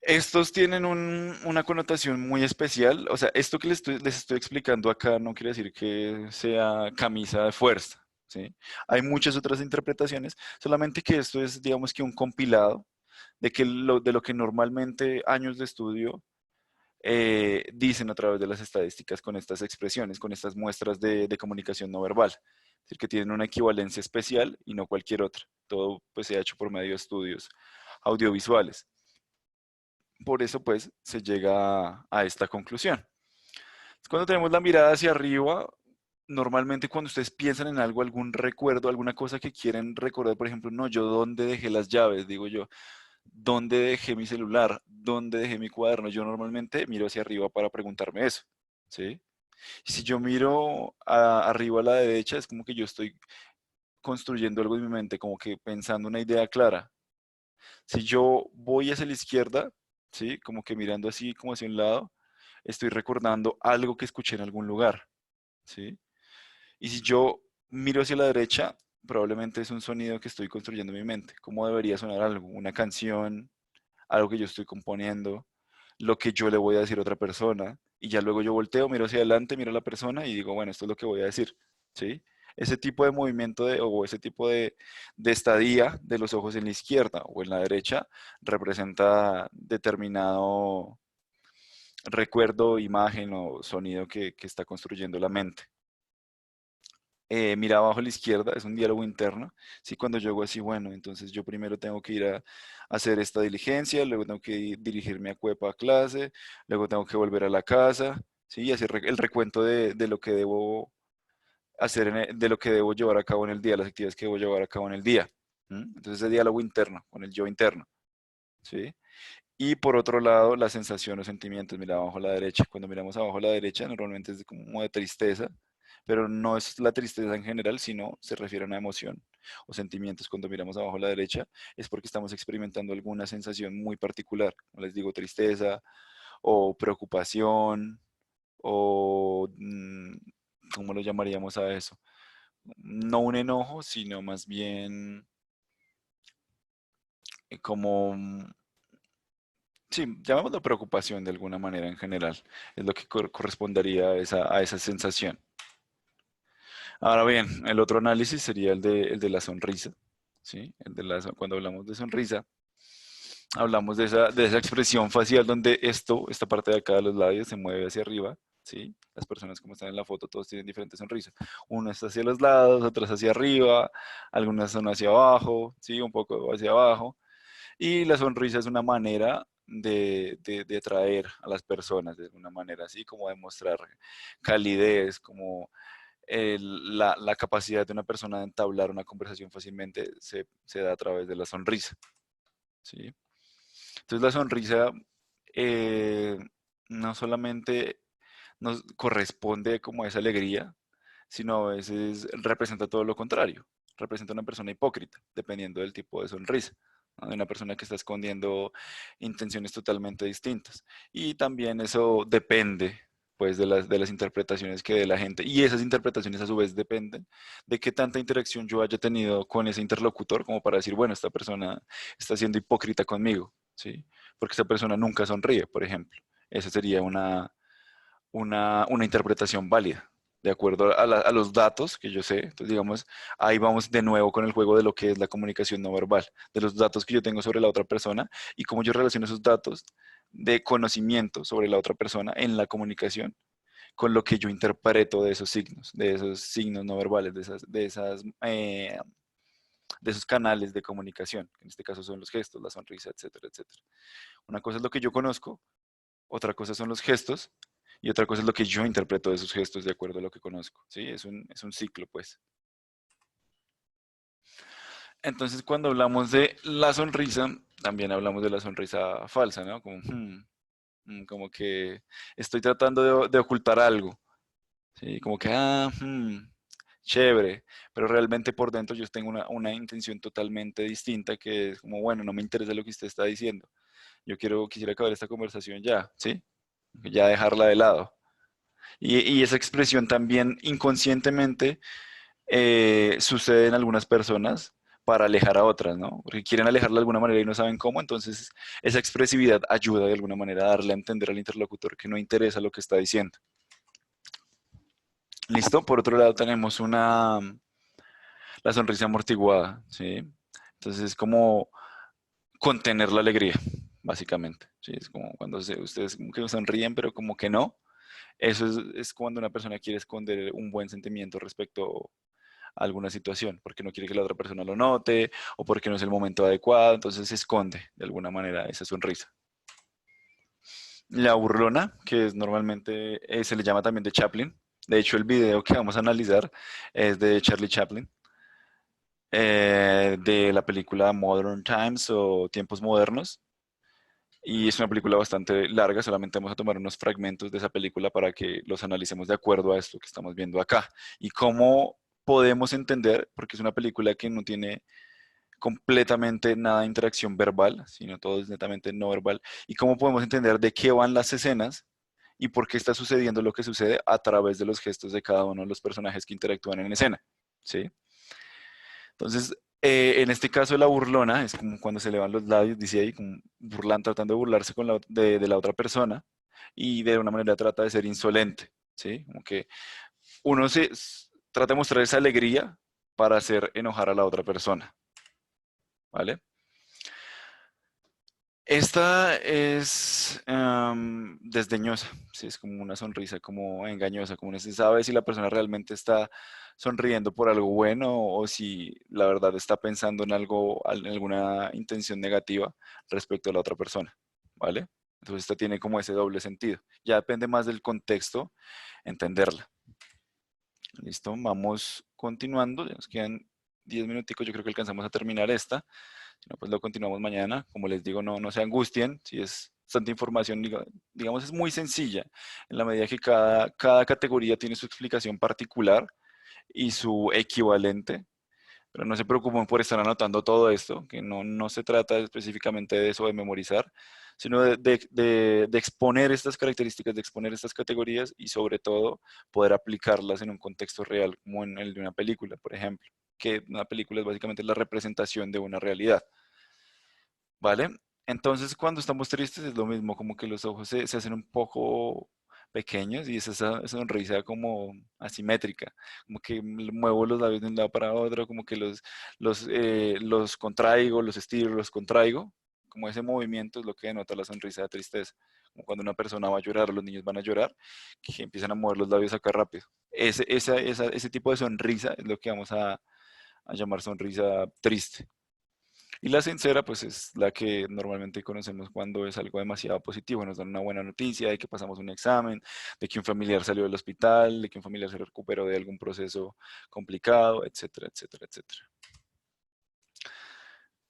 Estos tienen una connotación muy especial. O sea, esto que les estoy explicando acá no quiere decir que sea camisa de fuerza, ¿sí? Hay muchas otras interpretaciones, solamente que esto es, digamos que un compilado de lo que normalmente años de estudio dicen a través de las estadísticas con estas expresiones, con estas muestras de comunicación no verbal. Es decir, que tienen una equivalencia especial y no cualquier otra. Todo pues se ha hecho por medio de estudios audiovisuales. Por eso pues se llega a esta conclusión. Cuando tenemos la mirada hacia arriba, normalmente cuando ustedes piensan en algo, algún recuerdo, alguna cosa que quieren recordar, por ejemplo, no, yo dónde dejé las llaves, digo yo, dónde dejé mi celular, dónde dejé mi cuaderno, yo normalmente miro hacia arriba para preguntarme eso, ¿sí? Y si yo miro arriba a la derecha, es como que yo estoy construyendo algo en mi mente, como que pensando una idea clara. Si yo voy hacia la izquierda, ¿sí? Como que mirando así como hacia un lado, estoy recordando algo que escuché en algún lugar, ¿sí? Y si yo miro hacia la derecha, probablemente es un sonido que estoy construyendo en mi mente. ¿Cómo debería sonar algo? Una canción, algo que yo estoy componiendo, lo que yo le voy a decir a otra persona. Y ya luego yo volteo, miro hacia adelante, miro a la persona y digo, bueno, esto es lo que voy a decir, ¿sí? Ese tipo de movimiento o ese tipo de estadía de los ojos en la izquierda o en la derecha representa determinado recuerdo, imagen o sonido que está construyendo la mente. Mira abajo a la izquierda, es un diálogo interno. Sí, cuando yo hago así, bueno, entonces yo primero tengo que ir a hacer esta diligencia, luego tengo que dirigirme a Cuepa a clase, luego tengo que volver a la casa, sí, y hacer el recuento de lo que debo hacer, de lo que debo llevar a cabo en el día, las actividades que debo llevar a cabo en el día. Entonces, ese diálogo interno, con el yo interno, ¿sí? Y por otro lado, la sensación o sentimientos, mira abajo a la derecha. Cuando miramos abajo a la derecha, normalmente es como de tristeza, pero no es la tristeza en general, sino se refiere a una emoción o sentimientos. Cuando miramos abajo a la derecha, es porque estamos experimentando alguna sensación muy particular. Como les digo, tristeza o preocupación o, ¿cómo lo llamaríamos a eso? No un enojo, sino más bien como sí, llamémoslo preocupación de alguna manera en general. Es lo que correspondería a esa sensación. Ahora bien, el otro análisis sería el de la sonrisa. ¿Sí? Cuando hablamos de sonrisa, hablamos de esa expresión facial donde esta parte de acá de los labios se mueve hacia arriba. ¿Sí? Las personas como están en la foto, todos tienen diferentes sonrisas. Uno está hacia los lados, otras hacia arriba, algunas son hacia abajo, ¿sí? Un poco hacia abajo. Y la sonrisa es una manera de atraer a las personas, de una manera así como demostrar calidez, como la capacidad de una persona de entablar una conversación fácilmente se da a través de la sonrisa. ¿Sí? Entonces la sonrisa eh, no solamente nos corresponde como a esa alegría, sino a veces representa todo lo contrario. Representa una persona hipócrita, dependiendo del tipo de sonrisa, ¿no? De una persona que está escondiendo intenciones totalmente distintas. Y también eso depende pues de las interpretaciones que dé la gente. Y esas interpretaciones a su vez dependen de qué tanta interacción yo haya tenido con ese interlocutor como para decir, bueno, esta persona está siendo hipócrita conmigo, ¿sí? Porque esta persona nunca sonríe, por ejemplo. Esa sería una interpretación válida, de acuerdo a los datos que yo sé. Entonces, digamos, ahí vamos de nuevo con el juego de lo que es la comunicación no verbal, de los datos que yo tengo sobre la otra persona y cómo yo relaciono esos datos de conocimiento sobre la otra persona en la comunicación con lo que yo interpreto de esos signos no verbales, de esos canales de comunicación, que en este caso son los gestos, la sonrisa, etcétera, etcétera. Una cosa es lo que yo conozco, otra cosa son los gestos y otra cosa es lo que yo interpreto de esos gestos de acuerdo a lo que conozco. ¿Sí? Es un ciclo, pues. Entonces, cuando hablamos de la sonrisa, también hablamos de la sonrisa falsa, ¿no? Como, como que estoy tratando de ocultar algo, ¿sí? Como que, chévere, pero realmente por dentro yo tengo una intención totalmente distinta que es como, bueno, no me interesa lo que usted está diciendo. Quisiera acabar esta conversación ya, ¿sí? Ya dejarla de lado. Y esa expresión también inconscientemente sucede en algunas personas para alejar a otras, ¿no? Porque quieren alejarla de alguna manera y no saben cómo, entonces esa expresividad ayuda de alguna manera a darle a entender al interlocutor que no interesa lo que está diciendo. ¿Listo? Por otro lado tenemos la sonrisa amortiguada, ¿sí? Entonces es como contener la alegría, básicamente, ¿sí? Es como cuando ustedes como que sonríen, pero como que no. Es cuando una persona quiere esconder un buen sentimiento respecto a alguna situación, porque no quiere que la otra persona lo note o porque no es el momento adecuado, entonces se esconde de alguna manera esa sonrisa. La burlona, que es normalmente se le llama también de Chaplin. De hecho, el video que vamos a analizar es de Charlie Chaplin, de la película Modern Times o Tiempos Modernos. Y es una película bastante larga, solamente vamos a tomar unos fragmentos de esa película para que los analicemos de acuerdo a esto que estamos viendo acá. Y cómo podemos entender, porque es una película que no tiene completamente nada de interacción verbal, sino todo es netamente no verbal, y cómo podemos entender de qué van las escenas y por qué está sucediendo lo que sucede a través de los gestos de cada uno de los personajes que interactúan en escena, ¿sí? Entonces, en este caso de la burlona, es como cuando se le van los labios, dice ahí, como burlan, tratando de burlarse de la otra persona y de una manera trata de ser insolente, ¿sí? Como que uno trata de mostrar esa alegría para hacer enojar a la otra persona, ¿vale? Esta es desdeñosa, sí, es como una sonrisa como engañosa, como no se sabe si la persona realmente está sonriendo por algo bueno o si la verdad está pensando en algo, en alguna intención negativa respecto a la otra persona, ¿vale? Entonces esta tiene como ese doble sentido. Ya depende más del contexto entenderla. Listo, vamos continuando, ya nos quedan 10 minuticos, yo creo que alcanzamos a terminar esta. Si no, pues lo continuamos mañana. Como les digo, no se angustien. Si es tanta información, digamos, es muy sencilla, en la medida que cada categoría tiene su explicación particular y su equivalente. Pero no se preocupen por estar anotando todo esto, que no se trata específicamente de eso, de memorizar, sino de exponer estas características, de exponer estas categorías y sobre todo poder aplicarlas en un contexto real, como en el de una película, por ejemplo, que una película es básicamente la representación de una realidad. ¿Vale? Entonces, cuando estamos tristes es lo mismo, como que los ojos se hacen un poco pequeños y es esa sonrisa como asimétrica, como que muevo los labios de un lado para otro, como que los contraigo, los estiro, los contraigo, como ese movimiento es lo que denota la sonrisa de tristeza, como cuando una persona va a llorar, los niños van a llorar, que empiezan a mover los labios acá rápido. Ese tipo de sonrisa es lo que vamos a llamar sonrisa triste. Y la sincera, pues es la que normalmente conocemos cuando es algo demasiado positivo. Nos dan una buena noticia de que pasamos un examen, de que un familiar salió del hospital, de que un familiar se recuperó de algún proceso complicado, etcétera, etcétera, etcétera.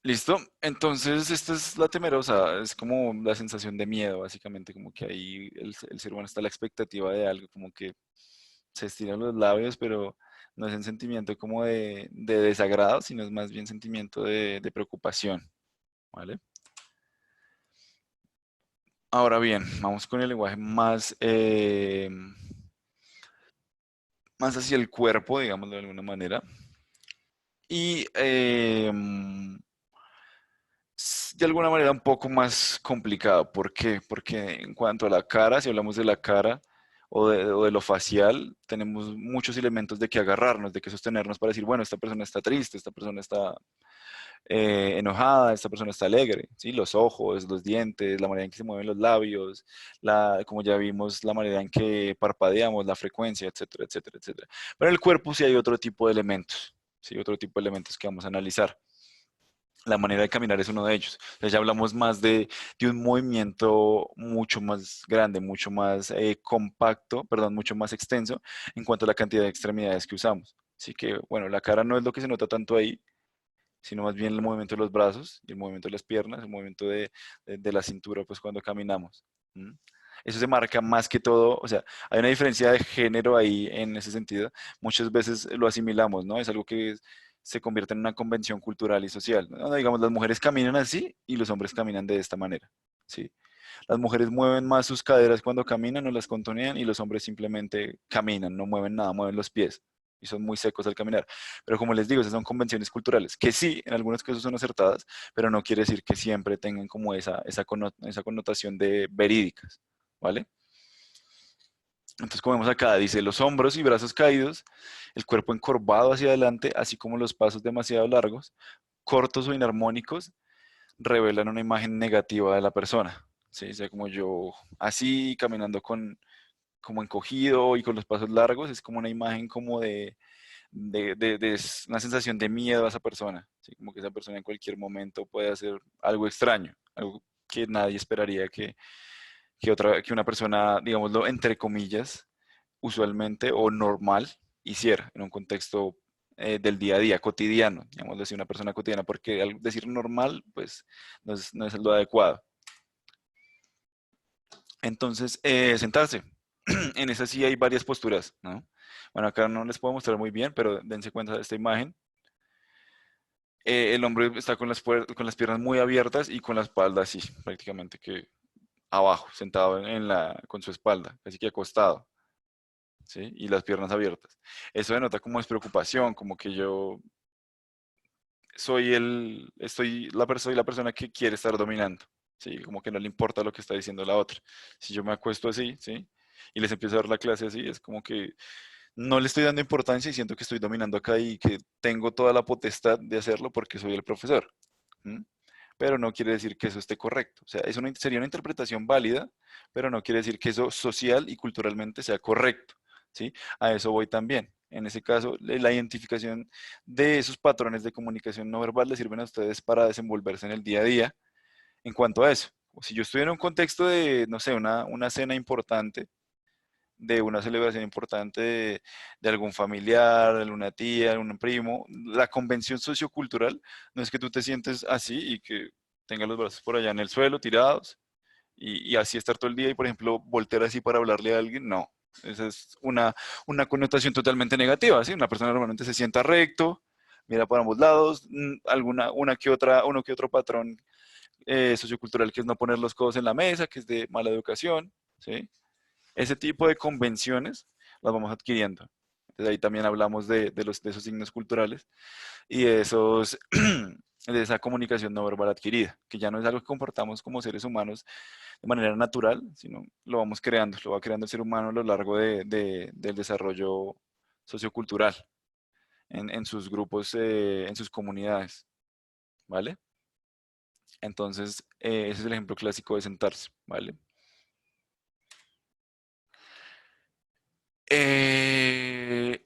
¿Listo? Entonces, esta es la temerosa, es como la sensación de miedo, básicamente, como que ahí el ser humano está a la expectativa de algo, como que se estiran los labios, pero no es un sentimiento como de desagrado, sino es más bien sentimiento de preocupación, ¿vale? Ahora bien, vamos con el lenguaje más hacia el cuerpo, digámoslo de alguna manera. Y de alguna manera un poco más complicado. ¿Por qué? Porque en cuanto a la cara, si hablamos de la cara, o de lo facial, tenemos muchos elementos de que agarrarnos, de que sostenernos para decir, bueno, esta persona está triste, esta persona está enojada, esta persona está alegre, ¿sí? Los ojos, los dientes, la manera en que se mueven los labios, como ya vimos, la manera en que parpadeamos, la frecuencia, etcétera, etcétera, etcétera. Pero en el cuerpo sí hay otro tipo de elementos, ¿sí? Otro tipo de elementos que vamos a analizar. La manera de caminar es uno de ellos. Entonces ya hablamos más de un movimiento mucho más grande, mucho más compacto, perdón, mucho más extenso en cuanto a la cantidad de extremidades que usamos. Así que, bueno, la cara no es lo que se nota tanto ahí, sino más bien el movimiento de los brazos y el movimiento de las piernas, el movimiento de la cintura, pues cuando caminamos. ¿Mm? Eso se marca más que todo, o sea, hay una diferencia de género ahí en ese sentido. Muchas veces lo asimilamos, ¿no? Es algo que se convierte en una convención cultural y social, ¿no? Digamos, las mujeres caminan así y los hombres caminan de esta manera, ¿sí? Las mujeres mueven más sus caderas cuando caminan o las contonean y los hombres simplemente caminan, no mueven nada, mueven los pies y son muy secos al caminar. Pero como les digo, esas son convenciones culturales, que sí, en algunos casos son acertadas, pero no quiere decir que siempre tengan como esa connotación de verídicas, ¿vale? Entonces, como vemos acá, dice los hombros y brazos caídos, el cuerpo encorvado hacia adelante, así como los pasos demasiado largos, cortos o inarmónicos, revelan una imagen negativa de la persona. ¿Sí? O sea, como yo así, caminando como encogido y con los pasos largos, es como una imagen como de una sensación de miedo a esa persona. ¿Sí? Como que esa persona en cualquier momento puede hacer algo extraño, algo que nadie esperaría que una persona, digámoslo, entre comillas, usualmente o normal hiciera en un contexto del día a día, cotidiano, digamos decir, una persona cotidiana, porque al decir normal, pues no es lo adecuado. Entonces, sentarse. En esa sí hay varias posturas, ¿no? Bueno, acá no les puedo mostrar muy bien, pero dense cuenta de esta imagen. El hombre está con las piernas muy abiertas y con la espalda así, prácticamente que abajo, sentado con su espalda, casi que acostado. ¿Sí? Y las piernas abiertas. Eso denota como despreocupación, como que yo soy la persona que quiere estar dominando, ¿sí? Como que no le importa lo que está diciendo la otra. Si yo me acuesto así, ¿sí? Y les empiezo a dar la clase así, es como que no le estoy dando importancia y siento que estoy dominando acá y que tengo toda la potestad de hacerlo porque soy el profesor. ¿Mm? Pero no quiere decir que eso esté correcto. O sea, sería una interpretación válida, pero no quiere decir que eso social y culturalmente sea correcto, ¿sí? A eso voy también. En ese caso, la identificación de esos patrones de comunicación no verbal les sirven a ustedes para desenvolverse en el día a día en cuanto a eso. O si yo estoy en un contexto de, no sé, una cena importante, de una celebración importante de algún familiar, de una tía, de un primo, la convención sociocultural no es que tú te sientes así y que tengas los brazos por allá en el suelo tirados y así estar todo el día y, por ejemplo, voltear así para hablarle a alguien, no. Esa es una connotación totalmente negativa, ¿sí? Una persona normalmente se sienta recto, mira para ambos lados, uno que otro patrón sociocultural que es no poner los codos en la mesa, que es de mala educación, ¿sí? Ese tipo de convenciones las vamos adquiriendo. Entonces ahí también hablamos de esos signos culturales y de esa comunicación no verbal adquirida, que ya no es algo que comportamos como seres humanos de manera natural, sino lo vamos creando, lo va creando el ser humano a lo largo del desarrollo sociocultural en sus grupos, en sus comunidades, ¿vale? Entonces, ese es el ejemplo clásico de sentarse, ¿vale?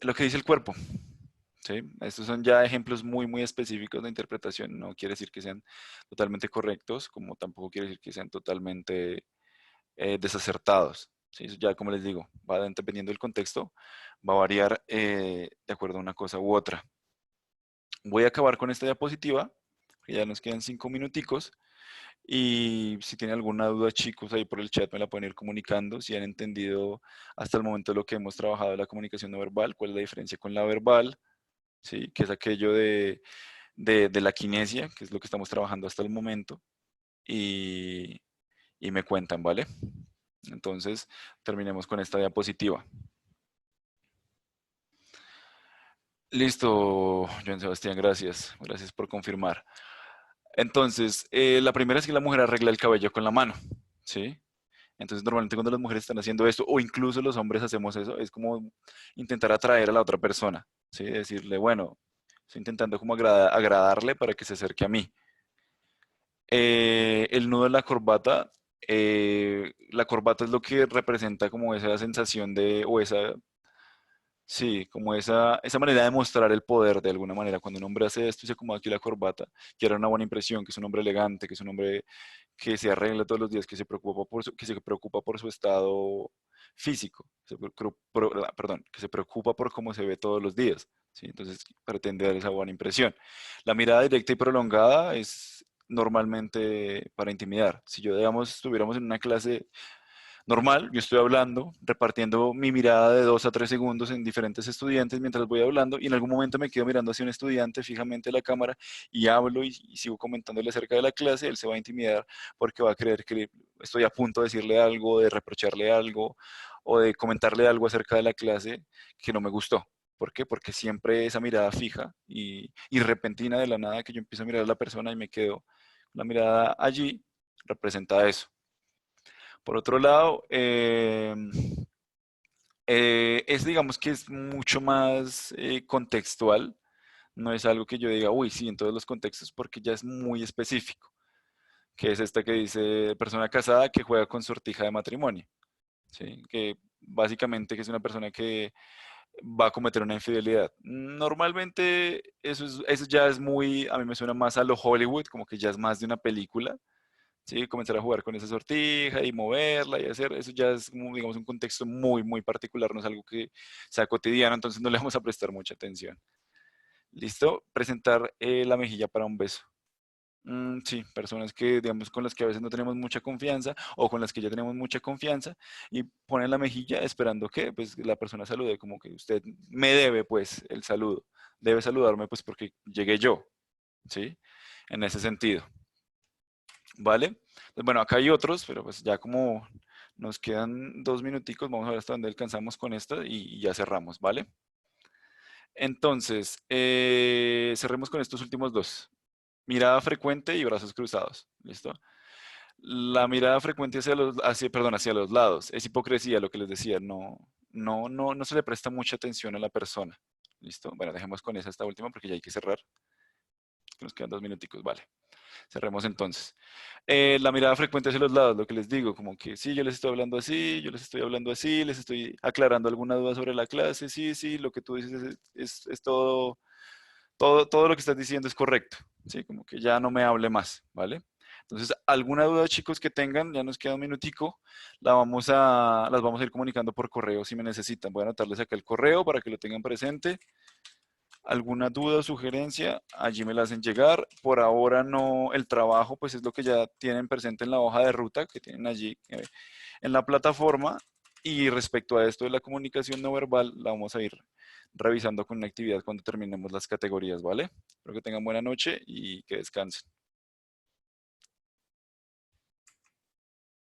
Lo que dice el cuerpo, ¿sí? Estos son ya ejemplos muy, muy específicos de interpretación. No quiere decir que sean totalmente correctos, como tampoco quiere decir que sean totalmente desacertados. ¿Sí? Eso ya, como les digo, dependiendo del contexto, va a variar de acuerdo a una cosa u otra. Voy a acabar con esta diapositiva, que ya nos quedan 5 minuticos. Y si tienen alguna duda, chicos, ahí por el chat me la pueden ir comunicando. Si han entendido hasta el momento lo que hemos trabajado de la comunicación no verbal, cuál es la diferencia con la verbal, ¿sí? Que es aquello de la kinesia, que es lo que estamos trabajando hasta el momento. Y, y me cuentan, ¿vale? Entonces, terminemos con esta diapositiva. Listo, Joan Sebastián, gracias. Gracias por confirmar. Entonces, la primera es que la mujer arregla el cabello con la mano, ¿sí? Entonces, normalmente cuando las mujeres están haciendo esto, o incluso los hombres hacemos eso, es como intentar atraer a la otra persona, ¿sí? Decirle, bueno, estoy intentando como agradarle para que se acerque a mí. El nudo de la corbata es lo que representa como esa sensación de, o esa, sí, como esa manera de mostrar el poder de alguna manera. Cuando un hombre hace esto y se acomoda aquí la corbata, quiere una buena impresión, que es un hombre elegante, que es un hombre que se arregla todos los días, que se preocupa por su estado físico, perdón, que se preocupa por cómo se ve todos los días, ¿sí? Entonces pretende dar esa buena impresión. La mirada directa y prolongada es normalmente para intimidar. Si yo, digamos, estuviéramos en una clase normal, yo estoy hablando, repartiendo mi mirada de 2 a 3 segundos en diferentes estudiantes mientras voy hablando y en algún momento me quedo mirando hacia un estudiante fijamente a la cámara y hablo y sigo comentándole acerca de la clase, él se va a intimidar porque va a creer que estoy a punto de decirle algo, de reprocharle algo o de comentarle algo acerca de la clase que no me gustó. ¿Por qué? Porque siempre esa mirada fija y repentina de la nada que yo empiezo a mirar a la persona y me quedo con la mirada allí, representa eso. Por otro lado, es digamos que es mucho más contextual, no es algo que yo diga, uy, sí, en todos los contextos, porque ya es muy específico, que es esta que dice persona casada que juega con sortija de matrimonio, ¿sí? Que básicamente que es una persona que va a cometer una infidelidad. Normalmente eso ya es muy, a mí me suena más a lo Hollywood, como que ya es más de una película, ¿sí? Comenzar a jugar con esa sortija y moverla y hacer, eso ya es, digamos, un contexto muy, muy particular, no es algo que sea cotidiano, entonces no le vamos a prestar mucha atención. ¿Listo? Presentar la mejilla para un beso. Sí, personas que, digamos, con las que a veces no tenemos mucha confianza o con las que ya tenemos mucha confianza y ponen la mejilla esperando que pues la persona salude, como que usted me debe pues el saludo, debe saludarme pues porque llegué yo, ¿sí? En ese sentido. ¿Vale? Pues bueno, acá hay otros, pero pues ya como nos quedan 2 minuticos, vamos a ver hasta dónde alcanzamos con esta y ya cerramos, ¿vale? Entonces, cerremos con estos últimos dos. Mirada frecuente y brazos cruzados, ¿listo? La mirada frecuente hacia los lados, es hipocresía lo que les decía, no se le presta mucha atención a la persona, ¿listo? Bueno, dejemos con esta última porque ya hay que cerrar, que nos quedan 2 minuticos, vale. Cerremos entonces. La mirada frecuente hacia los lados, lo que les digo, como que sí, yo les estoy hablando así, yo les estoy hablando así, les estoy aclarando alguna duda sobre la clase, sí, sí, lo que tú dices es todo lo que estás diciendo es correcto, ¿sí? Como que ya no me hable más, ¿vale? Entonces, alguna duda, chicos, que tengan, ya nos queda un minutico, las vamos a ir comunicando por correo si me necesitan. Voy a anotarles acá el correo para que lo tengan presente. Alguna duda o sugerencia, allí me la hacen llegar. Por ahora no, el trabajo pues es lo que ya tienen presente en la hoja de ruta que tienen allí en la plataforma. Y respecto a esto de la comunicación no verbal, la vamos a ir revisando con una actividad cuando terminemos las categorías, ¿vale? Espero que tengan buena noche y que descansen.